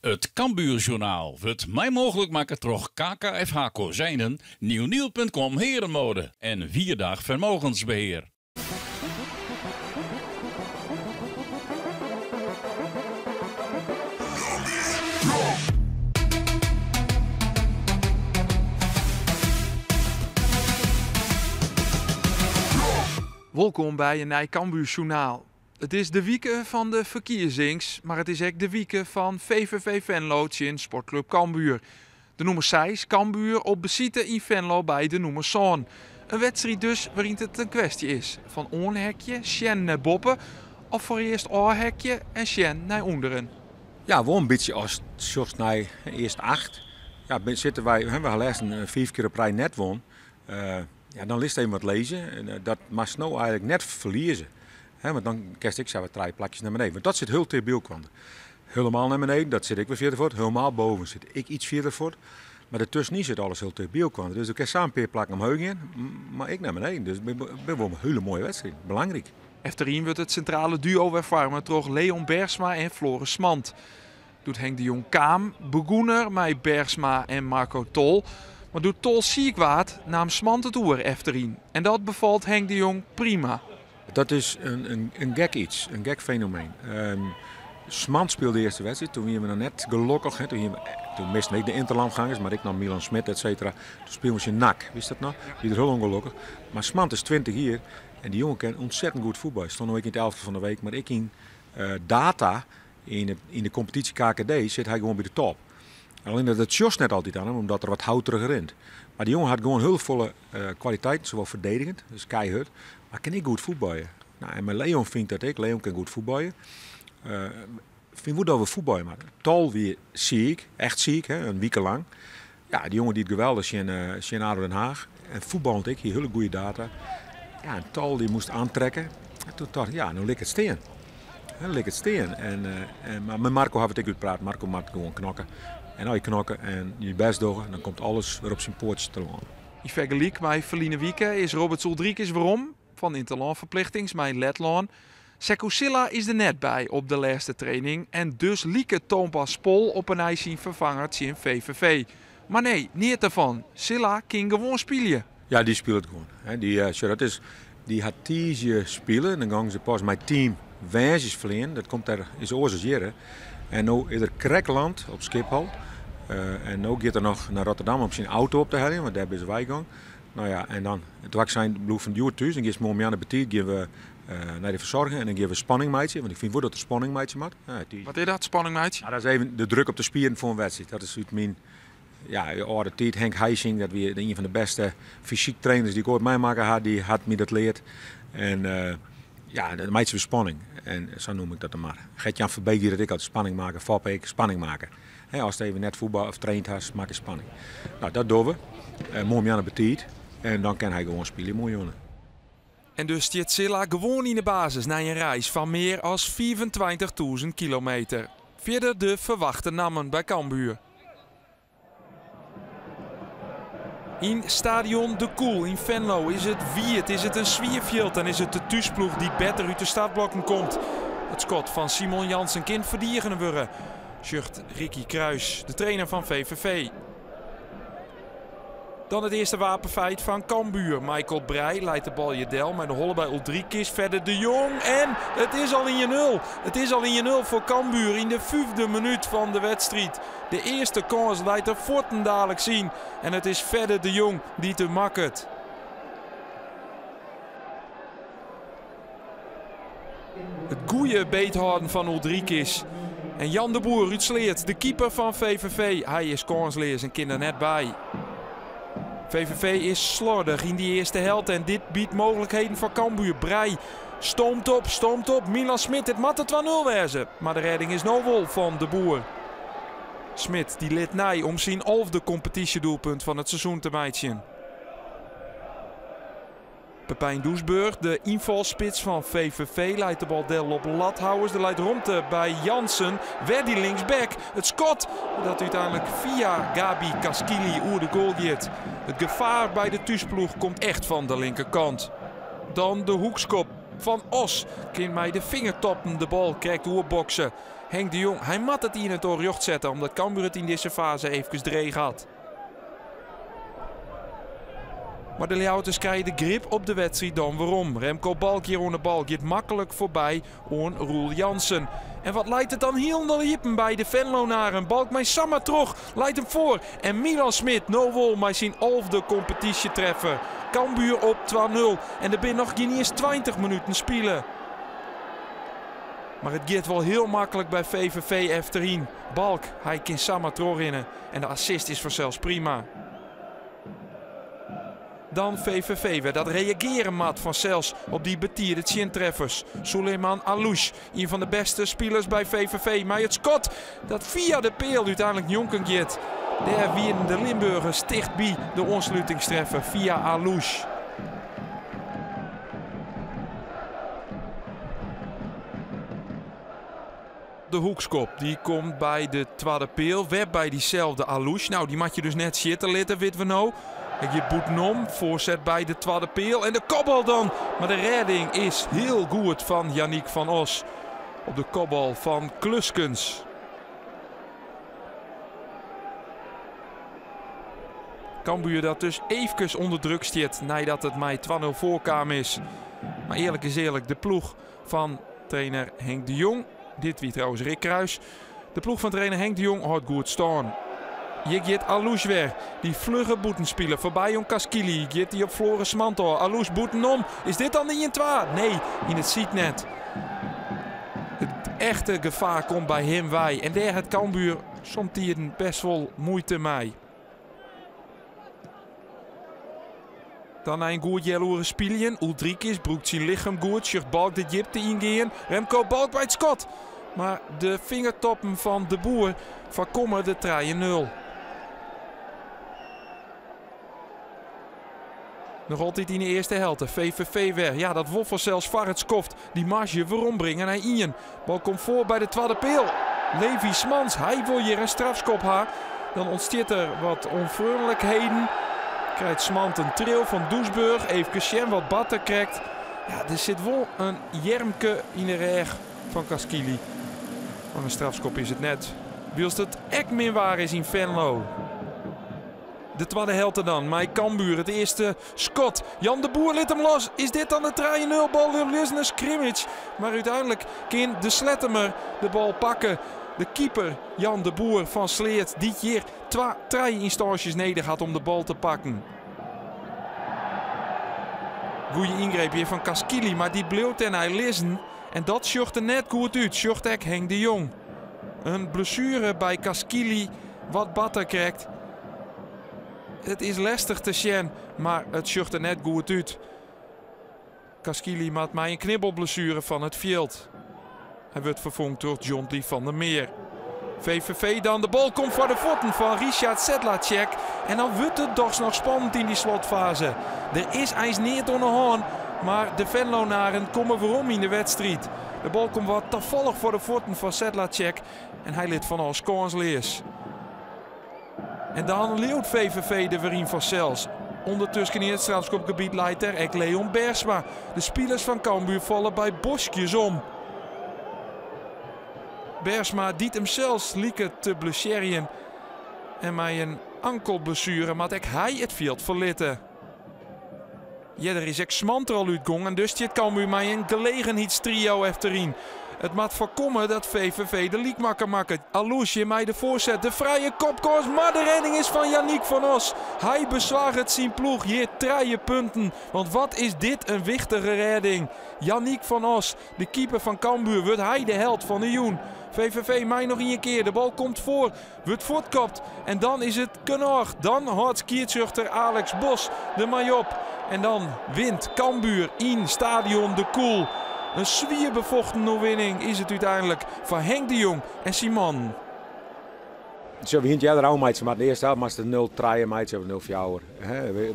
Het Cambuurjournaal wordt mij mogelijk maken door KKFH Kozijnen, nieuwnieuw.com Herenmode en Vierdag Vermogensbeheer. Welkom bij een nieuw Cambuurjournaal. Het is de week van de verkiezings, maar het is ook de week van VVV Venlo in Sportclub Cambuur. De nummer 6 Cambuur op bezitte in Venlo bij de nummer 7. Een wedstrijd dus waarin het een kwestie is van onhekje, Sjen naar boppen of voor eerst oorhekje en Sjen naar onderen. Ja, wel een beetje als zoals naar eerst 8. Ja, zitten wij, we hebben gelezen 5 keer op rij net won. Ja, dan list even wat lezen. En, dat mag nou eigenlijk net verliezen. Want dan kerst ik zo wat 3 plakjes naar beneden. Want dat zit heel te beeld. Helemaal naar beneden, dat zit ik weer verder voor. Helemaal boven zit ik iets verder voor. Maar ertussen zit alles heel te beeld. Dus ik heb samen een paar plakken omhoog in, maar ik naar beneden. Dus het is wel een hele mooie wedstrijd. Belangrijk. Efterin wordt het centrale duo ervaren door Leon Bergsma en Floris Smant. Doet Henk de Jong Kaam, begoener met Bergsma en Marco Tol. Maar doet Tol ziekwaard nam Smant het oer efterin. En dat bevalt Henk de Jong prima. Dat is een gek iets, een gek fenomeen. Smant speelde de eerste wedstrijd, toen waren we net gelukkig. Toen misten we de interlandgangers, maar ik nam Milan Smit, et cetera. Toen speelden we in NAC, wist dat nog? Die is heel ongelukkig. Maar Smant is 20 jaar en die jongen kan ontzettend goed voetbal. Hij stond nog in het 11e van de week, maar ik in data, in de competitie KKD, zit hij gewoon bij de top. Alleen dat het just net altijd aan hem, omdat er wat houteriger rent. Maar die jongen had gewoon heel volle kwaliteit, zowel verdedigend, dus keihard. Maar kan ik goed voetballen? Nou, en mijn Leon vindt dat ik. Leon kan goed voetballen. Vind goed dat we voetballen maken. Tol weer ziek, echt ziek, hè, een week lang. Ja, die jongen die het geweldig is in ADO Den Haag. En voetballend ik, hier hele goede data. Ja, en Tol die moest aantrekken. En toen dacht ik, ja, nu ligt het steen. Dan ligt het steen. Maar met Marco had ik goed praten. Marco maakt gewoon knokken. En als je knokken en je best doen, dan komt alles weer op zijn poortje te lopen. In vergelijk met verliezen wieken is Robert Soldriekes waarom? Van interlandverplichtings, mijn Letland. Seko Silla is er net bij op de laatste training en dus lieke Thomas Pol op een ijsje vervanger in VVV. Maar nee, niet ervan. Silla kan gewoon spelen. Ja, die speelt gewoon. Die had 10 spelen, dan gaan ze pas met team wijsjes verlenen. Dat komt daar is oorzaak jaren. En nu is er Krekland op Schiphol. En nu gaat er nog naar Rotterdam om zijn auto op te halen, want daar is wij gaan. Nou ja, en dan, het was zijn bloed van duur thuis. En dan gaan we aan de betiet, gaan we naar de verzorging en dan geven we spanningmeidje. Want ik vind wel dat er spanningmeidje maakt. Ja, Wat is dat, spanningmeidje? Nou, dat is even de druk op de spieren voor een wedstrijd. Dat is uit mijn oude tijd. Henk Heising, dat weer een van de beste fysiek trainers die ik ooit meemaken had, die had me dat leerd. En dat maakt weer spanning. En zo noem ik dat dan maar. Gert-Jan Verbeek die dat ik had spanning maken, Foppeek spanning maken. Als het even net voetbal of traint has, maak je spanning. Nou, dat doen we. Mooi aan de betiet. En dan kan hij gewoon spelen, mooi jongen. En dus stiet Silla gewoon in de basis na een reis van meer dan 25.000 kilometer. Verder de verwachte namen bij Cambuur. In stadion De Koel in Venlo is het wierd, is het een zwierveld en is het de thuisploeg die beter uit de startblokken komt. Het schot van Simon Jansen kind verdieren worden. Zegt Ricky Kruis, de trainer van VVV. Dan het eerste wapenfeit van Cambuur. Michael Breij leidt de bal Jedel, maar de holle bij Uldrikis. Verder de Jong en het is al in je 0. Het is al in je 0 voor Cambuur in de 5e minuut van de wedstrijd. De eerste kans leidt er Forten dadelijk zien. En het is verder de Jong die te makkert. Het goeie beethouden van Uldrikis. En Jan de Boer uit Sleert, de keeper van VVV. Hij is kansleer en kind er net bij. VVV is slordig in die eerste helft en dit biedt mogelijkheden voor Cambuur. Breij stoomt op. Milan Smit, het mat het 2-0 wezen. Maar de redding is nou wel van de Boer. Smit die liet nij om zijn 11e competitiedoelpunt van het seizoen te meitjen. Pepijn Doesburg, de invalspits van VVV, leidt de bal del op Lathouders. De leidt Romte bij Jansen. Weer die linksback. Het schot dat uiteindelijk via Gabi Kaskili oer de goal gaat. Het gevaar bij de thuisploeg komt echt van de linkerkant. Dan de hoekskop van Os. Kind mij de vingertoppen de bal krijgt oerboksen. Henk de Jong, hij mat het in het oorjocht zetten omdat Cambuur het in deze fase even dreig had. Maar de Leeuwarden krijgen de grip op de wedstrijd dan waarom. Remco Balk hier aan de bal gaat makkelijk voorbij aan Roel Jansen. En wat leidt het dan heel naar Jippen bij de Venlonaren. Balk met Samma terug, leidt hem voor. En Milan Smit, no wol, met zijn 11e competitietreffer. Cambuur op 2-0. En er zijn nog geen eens 20 minuten spelen. Maar het gaat wel heel makkelijk bij VVV efterin. Balk, hij kan Samma terugrennen. En de assist is vanzelfs prima. Dan VVV werd dat reageren mat van Cels op die betierde chin-treffers. Suleiman Alouche, een van de beste spelers bij VVV. Maar het schot dat via de peel uiteindelijk jonken gaat. Daar wieren de Limburgers dicht bij de ontsluitingstreffer via Alouche. De hoekskop die komt bij de tweede peel. Weer bij diezelfde Alouche. Nou, die mag je dus net zitten laten, weten we nou. En je boet om, voorzet bij de tweede peel en de kopbal dan. Maar de redding is heel goed van Yannick van Os. Op de kopbal van Kluskens. Cambuur dat dus even onder druk staat nadat het mij 2-0 voorkwam is. Maar eerlijk is eerlijk, de ploeg van trainer Henk de Jong. Dit wie trouwens Rick Kruis. De ploeg van trainer Henk de Jong houdt goed staan. Je gaat Alouche weer. Die vlugge boetenspeler voorbij om Kaskili. Gaat die op Floris Mantor. Alouche boeten om. Is dit dan de 1-2? Nee, in het ziet net. Het echte gevaar komt bij hem wij. En daar het Cambuur soms best wel moeite mee. Dan een goed jaloere spelen. Uldrikis broekt zijn lichaam goed. Schucht Balk de Jipte ingaan. Remco Balk bij het schot. Maar de vingertoppen van de Boer voorkomen de 3-0. Nog altijd in de eerste helft. VVV weer. Ja, dat Woffel zelfs Farret skoft. Die marge waarom brengen naar Ian. Bal komt voor bij de tweede peel. Levi Smans. Hij wil hier een strafskop haar. Dan ontstaat er wat onvriendelijkheden. Krijgt Smant een trail van Doesburg. Even Sjen wat batter krijgt. Ja, er zit wel een jermke in de reg van Kaskili. Maar een strafskop is het net. Wilst het echt min waar is in Venlo. De tweede helft dan. Mij Cambuur. Het eerste schot. Jan de Boer liet hem los. Is dit dan de 3-0 bal? Er een scrimmage. Maar uiteindelijk kan de Slettemer de bal pakken. De keeper Jan de Boer van Sleert. Die hier 2 instanties nodig had om de bal te pakken. Goeie ingreep hier van Kaskili. Maar die bleef en hij lezen. En dat sjocht er net goed uit. Sjocht ook Henk de Jong. Een blessure bij Kaskili. Wat batter krijgt. Het is lastig te zien, maar het sjocht er net goed uit. Kaskili maakt mij een knibbelblessure van het veld. Hij wordt vervangen door John Lee van der Meer. VVV dan, de bal komt voor de voeten van Richard Sedlacek. En dan wordt het toch nog spannend in die slotfase. Er is ijs niet onder de hand, maar de Venlonaren komen waarom in de wedstrijd. De bal komt wat toevallig voor de voeten van Sedlacek. En hij liet van als kansleers. En dan leeuwt VVV de weer in van Cels. Ondertussen in het strafschopgebied leidt er ook Leon Bersma. De spelers van Cambuur vallen bij Boskjes om. Bersma diet hem zelfs lieke te blesseren. En met een ankelblessure maar ook hij het veld verlitten. Ja, er is ook Smant er al uitgong en dus dit Cambuur met een gelegenheidstrio efterin. Het moet voorkomen dat VVV de liekmakker maakt. Alouche mij de voorzet, de vrije kopkoers, maar de redding is van Yannick van Os. Hij bezwaart zijn ploeg, hier 3 punten. Want wat is dit een wichtige redding. Yannick van Os, de keeper van Cambuur, wordt hij de held van de Joen. VVV mij nog een keer, de bal komt voor, wordt voortkopt. En dan is het Knorr. Dan houdt skiertzuchter Alex Bos de mij op. En dan wint Cambuur in Stadion de Koel. Een zwierbevochten overwinning is het uiteindelijk voor Henk de Jong en Simon. Zo, we hebben er al meidjes, maar de eerste helft was het 0-3 meidjes, 0-4.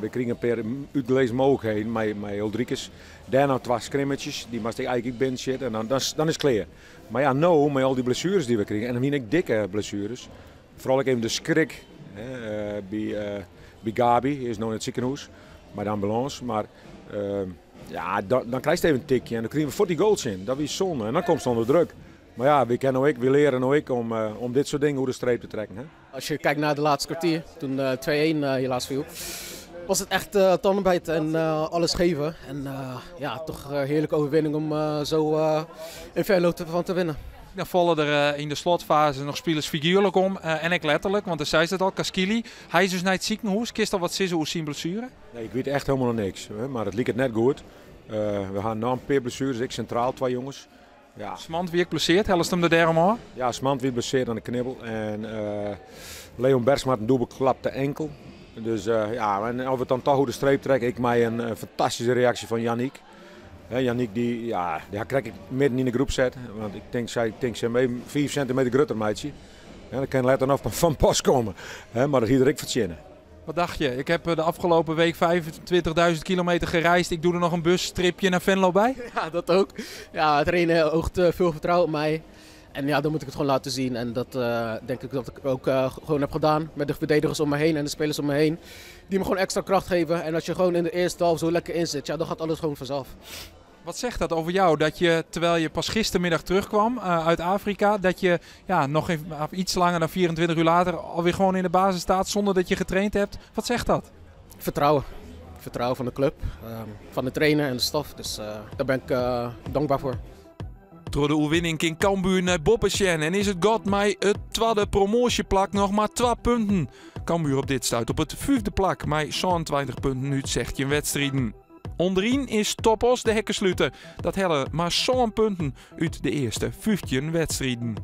We kregen een paar uitgelezen mogelijkheden met Uldrikis. Daarna 2 scrimmages, die moest ik eigenlijk binnen zitten en dan is het klaar. Maar ja, nou, met al die blessures die we kregen, en dan vind ik dikke blessures. Vooral even de schrik bij Gabi, die is nog in het ziekenhuis, bij de ambulance. Maar ja, dan krijg je even een tikje en dan krijgen we 40 goals in. Dat is zonde en dan komt ze onder druk. Maar ja, we leren ook om dit soort dingen hoe de streep te trekken. Hè? Als je kijkt naar de laatste kwartier, toen 2-1 helaas viel, was het echt tandbijt en alles geven. En ja, toch een heerlijke overwinning om zo in Venlo van te winnen. Dan vallen er in de slotfase nog spelers figuurlijk om en ik letterlijk, want dan zei ze het al, Kaskili. Hij is dus naar het ziekenhuis. Kist al wat sissen hoe zien blessure? Nee, ik weet echt helemaal niks, hè? Maar het liep het net goed. We gaan na een paar blessures, ik centraal 2 jongens. Ja. Smant weer geblesseerd, helst hem er daarom aan? Ja, Smant weer geblesseerd aan de knibbel. En Leon Bergsma had een dubbelklapte enkel. Dus ja, en of het dan toch hoe de streep trekken, ik mij een fantastische reactie van Yannick. Yannick die krijg ik midden in de groep zet. Want ik denk ze mee 4 centimeter groter meidje. Ja, dan kan letter nog van pas komen. Maar dat hier ik verzinnen. Wat dacht je? Ik heb de afgelopen week 25.000 kilometer gereisd. Ik doe er nog een busstripje naar Venlo bij. Ja, dat ook. Ja, het trainen oogt veel vertrouwen op mij. En ja, dan moet ik het gewoon laten zien. En dat denk ik dat ik ook gewoon heb gedaan met de verdedigers om me heen en de spelers om me heen. Die me gewoon extra kracht geven. En als je gewoon in de eerste half zo lekker in zit, ja, dan gaat alles gewoon vanzelf. Wat zegt dat over jou? Dat je, terwijl je pas gistermiddag terugkwam uit Afrika, dat je nog even, iets langer dan 24 uur later alweer gewoon in de basis staat zonder dat je getraind hebt. Wat zegt dat? Vertrouwen. Vertrouwen van de club, van de trainer en de staf. Dus daar ben ik dankbaar voor. Door de overwinning in Cambuur naar Boppeschen en is het God mij het tweede promotieplak nog maar 2 punten. Cambuur op dit stuit op het 5e plak met 27 punten uit 16 wedstrijden. Onderin is Topos de hekkensluiter. Dat hellen maar 7 punten uit de eerste 15 wedstrijden.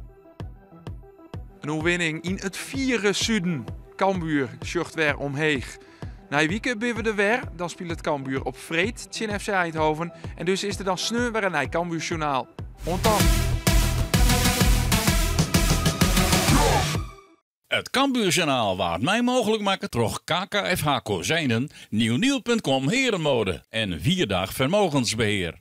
Een overwinning in het 4e zuiden. Cambuur sjocht weer omheeg. Na een week ben we er weer. Dan speelt het Cambuur op Vreed, tegen FC Eindhoven. En dus is er dan sneu weer een Cambuur journaal. Ontan. Het Cambuurjournaal waard mij mogelijk maken door KKFH Kozijnen, Nieuwnieuw.com Herenmode en 4-dag vermogensbeheer.